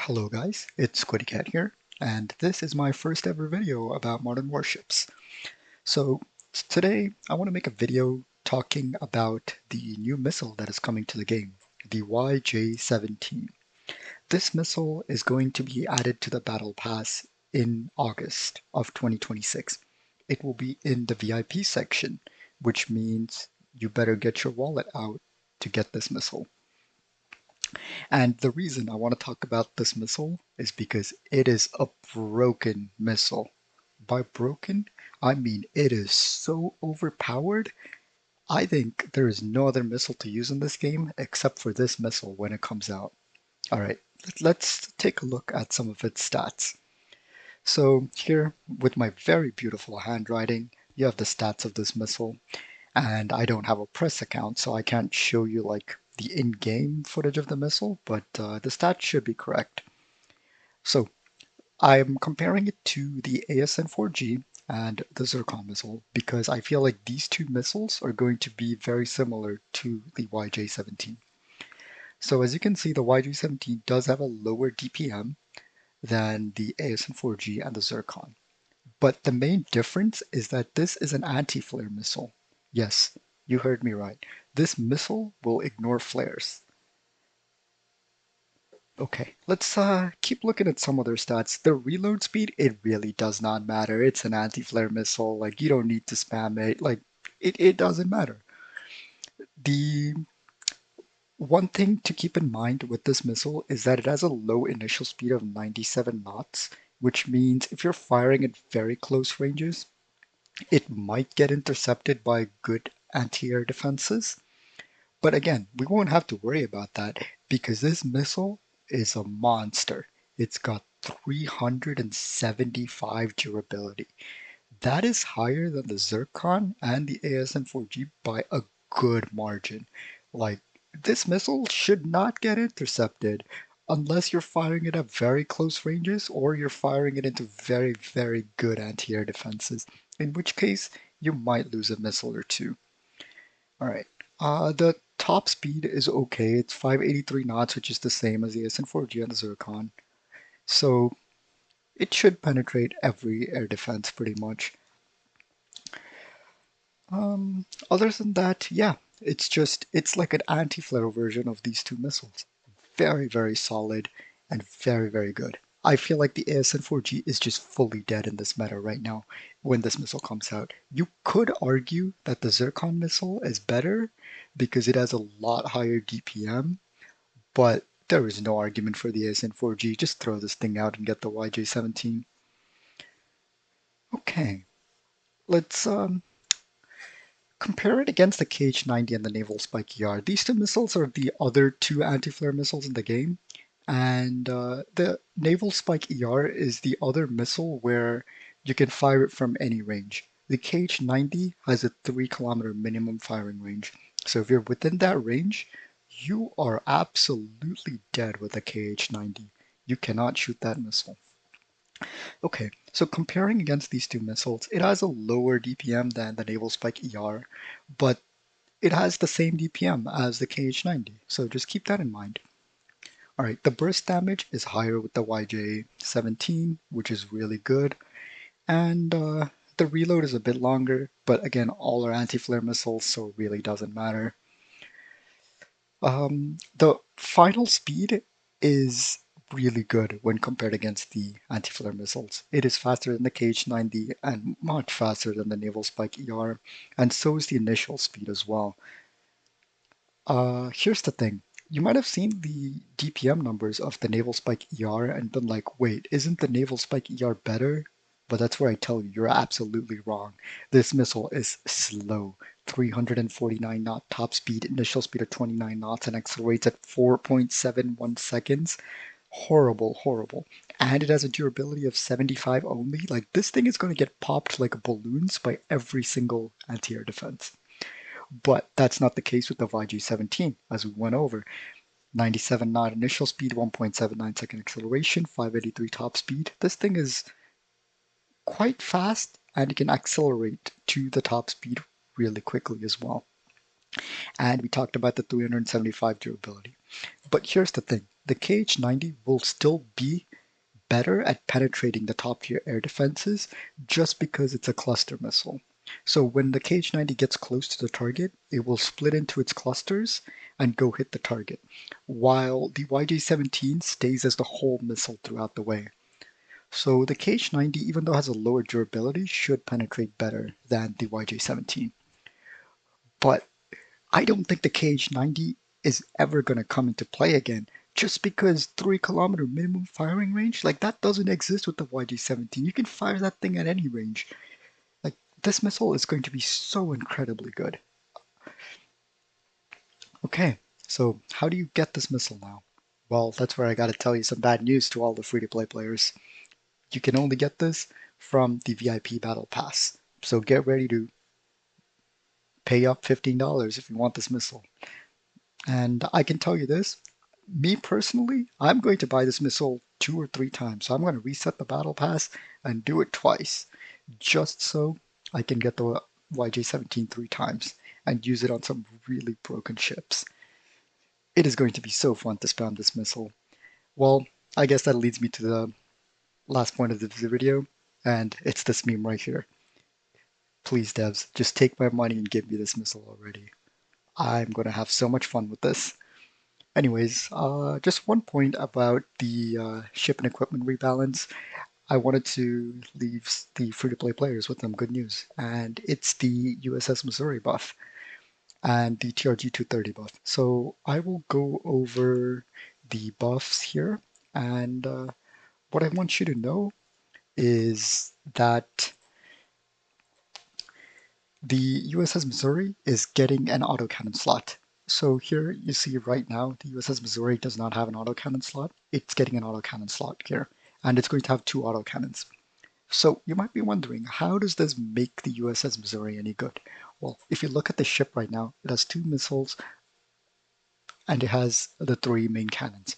Hello guys, it's SquiddyCat here, and this is my first ever video about modern warships. So today I want to make a video talking about the new missile that is coming to the game, the YJ-17. This missile is going to be added to the Battle Pass in August of 2026. It will be in the VIP section, which means you better get your wallet out to get this missile. And the reason I want to talk about this missile is because it is a broken missile. By broken, I mean it is so overpowered. I think there is no other missile to use in this game except for this missile when it comes out. Alright, let's take a look at some of its stats. So here, with my very beautiful handwriting, you have the stats of this missile. And I don't have a press account, so I can't show you like the in-game footage of the missile, but the stats should be correct. So I'm comparing it to the ASN-4G and the Zircon missile because I feel like these two missiles are going to be very similar to the YJ-17. So as you can see, the YJ-17 does have a lower DPM than the ASN-4G and the Zircon. But the main difference is that this is an anti-flare missile. Yes, you heard me right. This missile will ignore flares. Okay, let's keep looking at some other stats. The reload speed, it really does not matter. It's an anti-flare missile. Like, you don't need to spam it. Like, it doesn't matter. The one thing to keep in mind with this missile is that it has a low initial speed of 97 knots, which means if you're firing at very close ranges, it might get intercepted by good anti-air defenses. But again, we won't have to worry about that because this missile is a monster. It's got 375 durability. That is higher than the Zircon and the ASM-4G by a good margin. Like, this missile should not get intercepted unless you're firing it at very close ranges or you're firing it into very, very good anti-air defenses, in which case you might lose a missile or two. All right. The top speed is okay. It's 583 knots, which is the same as the SN4G and the Zircon. So it should penetrate every air defense pretty much. Other than that, yeah, it's like an anti-flare version of these two missiles. Very, very solid and very, very good. I feel like the ASN-4G is just fully dead in this meta right now when this missile comes out. You could argue that the Zircon missile is better because it has a lot higher DPM, but there is no argument for the ASN-4G. Just throw this thing out and get the YJ-17. Okay, let's compare it against the KH-90 and the Naval Spike ER. These two missiles are the other two anti-flare missiles in the game, and the Naval Spike ER is the other missile where you can fire it from any range. The KH-90 has a 3-kilometer minimum firing range, so if you're within that range, you are absolutely dead with a KH-90. You cannot shoot that missile. Okay, so comparing against these two missiles, it has a lower DPM than the Naval Spike ER, but it has the same DPM as the KH-90, so just keep that in mind. Alright, the burst damage is higher with the YJ-17, which is really good, and the reload is a bit longer, but again, all are anti-flare missiles, so it really doesn't matter. The final speed is really good when compared against the anti-flare missiles. It is faster than the KH-90 and much faster than the Naval Spike ER, and so is the initial speed as well. Here's the thing. You might have seen the DPM numbers of the Naval Spike ER and been like, wait, isn't the Naval Spike ER better? But that's where I tell you, you're absolutely wrong. This missile is slow. 349 knot top speed, initial speed of 29 knots, and accelerates at 4.71 seconds. Horrible, horrible. And it has a durability of 75 only. Like, this thing is going to get popped like balloons by every single anti-air defense. But that's not the case with the YG-17, as we went over. 97 knot initial speed, 1.79 second acceleration, 583 top speed. This thing is quite fast and it can accelerate to the top speed really quickly as well. And we talked about the 375 durability. But here's the thing. the KH-90 will still be better at penetrating the top tier air defenses just because it's a cluster missile. So when the KH-90 gets close to the target, it will split into its clusters and go hit the target, while the YJ-17 stays as the whole missile throughout the way. So the KH-90, even though it has a lower durability, should penetrate better than the YJ-17. But I don't think the KH-90 is ever going to come into play again just because 3 kilometer minimum firing range, like that doesn't exist with the YG-17. You can fire that thing at any range. Like this missile is going to be so incredibly good. Okay, so how do you get this missile now? Well, that's where I gotta tell you some bad news to all the free-to-play players. You can only get this from the VIP Battle Pass. So get ready to pay up $15 if you want this missile. And I can tell you this, me personally, I'm going to buy this missile 2 or 3 times. So I'm going to reset the battle pass and do it twice, just so I can get the YJ-17 3 times and use it on some really broken ships. It is going to be so fun to spam this missile. Well, I guess that leads me to the last point of the video, and it's this meme right here. Please, devs, just take my money and give me this missile already. I'm going to have so much fun with this. Anyways, just one point about the ship and equipment rebalance. I wanted to leave the free-to-play players with some good news, and it's the USS Missouri buff and the TRG 230 buff. So I will go over the buffs here, and what I want you to know is that the USS Missouri is getting an autocannon slot. So here you see right now the USS Missouri does not have an autocannon slot. It's getting an autocannon slot here, and it's going to have 2 autocannons. So you might be wondering, how does this make the USS Missouri any good? Well, if you look at the ship right now, it has 2 missiles and it has the 3 main cannons.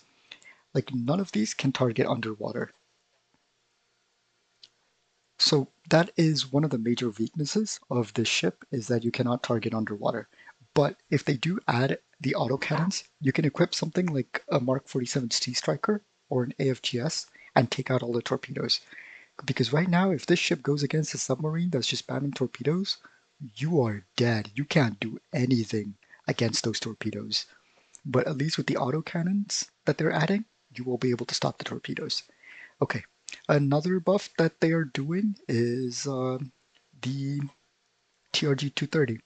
Like none of these can target underwater. So that is one of the major weaknesses of this ship, is that you cannot target underwater. But if they do add the autocannons, you can equip something like a Mark 47 Sea Striker or an AFGS and take out all the torpedoes. Because right now, if this ship goes against a submarine that's just spamming torpedoes, you are dead. You can't do anything against those torpedoes. But at least with the autocannons that they're adding, you will be able to stop the torpedoes. Okay, another buff that they are doing is the TRG 230.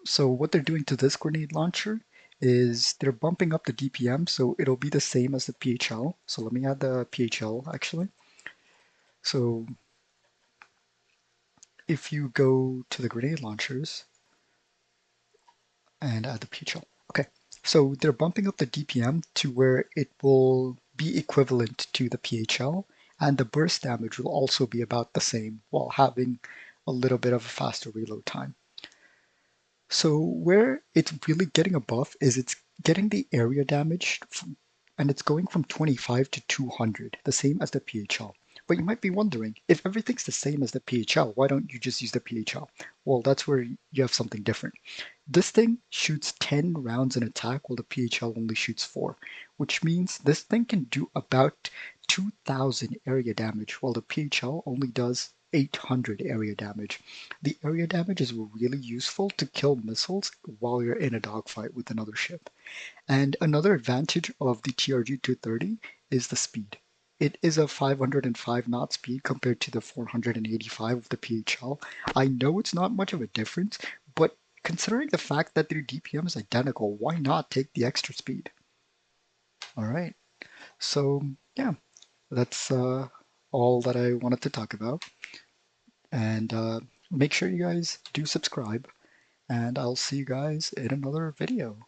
So what they're doing to this grenade launcher is they're bumping up the DPM, so it'll be the same as the PHL. So let me add the PHL actually. So if you go to the grenade launchers and add the PHL. Okay, so they're bumping up the DPM to where it will be equivalent to the PHL, and the burst damage will also be about the same while having a little bit of a faster reload time. So where it's really getting a buff is it's getting the area damage and it's going from 25 to 200, the same as the PHL. But you might be wondering, if everything's the same as the PHL, why don't you just use the PHL? Well, that's where you have something different. This thing shoots 10 rounds in attack while the PHL only shoots 4, which means this thing can do about 2,000 area damage while the PHL only does 800 area damage. The area damage is really useful to kill missiles while you're in a dogfight with another ship. And another advantage of the TRG 230 is the speed. It is a 505 knot speed compared to the 485 of the PHL. I know it's not much of a difference, but considering the fact that their DPM is identical, why not take the extra speed? All right, so yeah, that's all that I wanted to talk about. And make sure you guys do subscribe, and I'll see you guys in another video.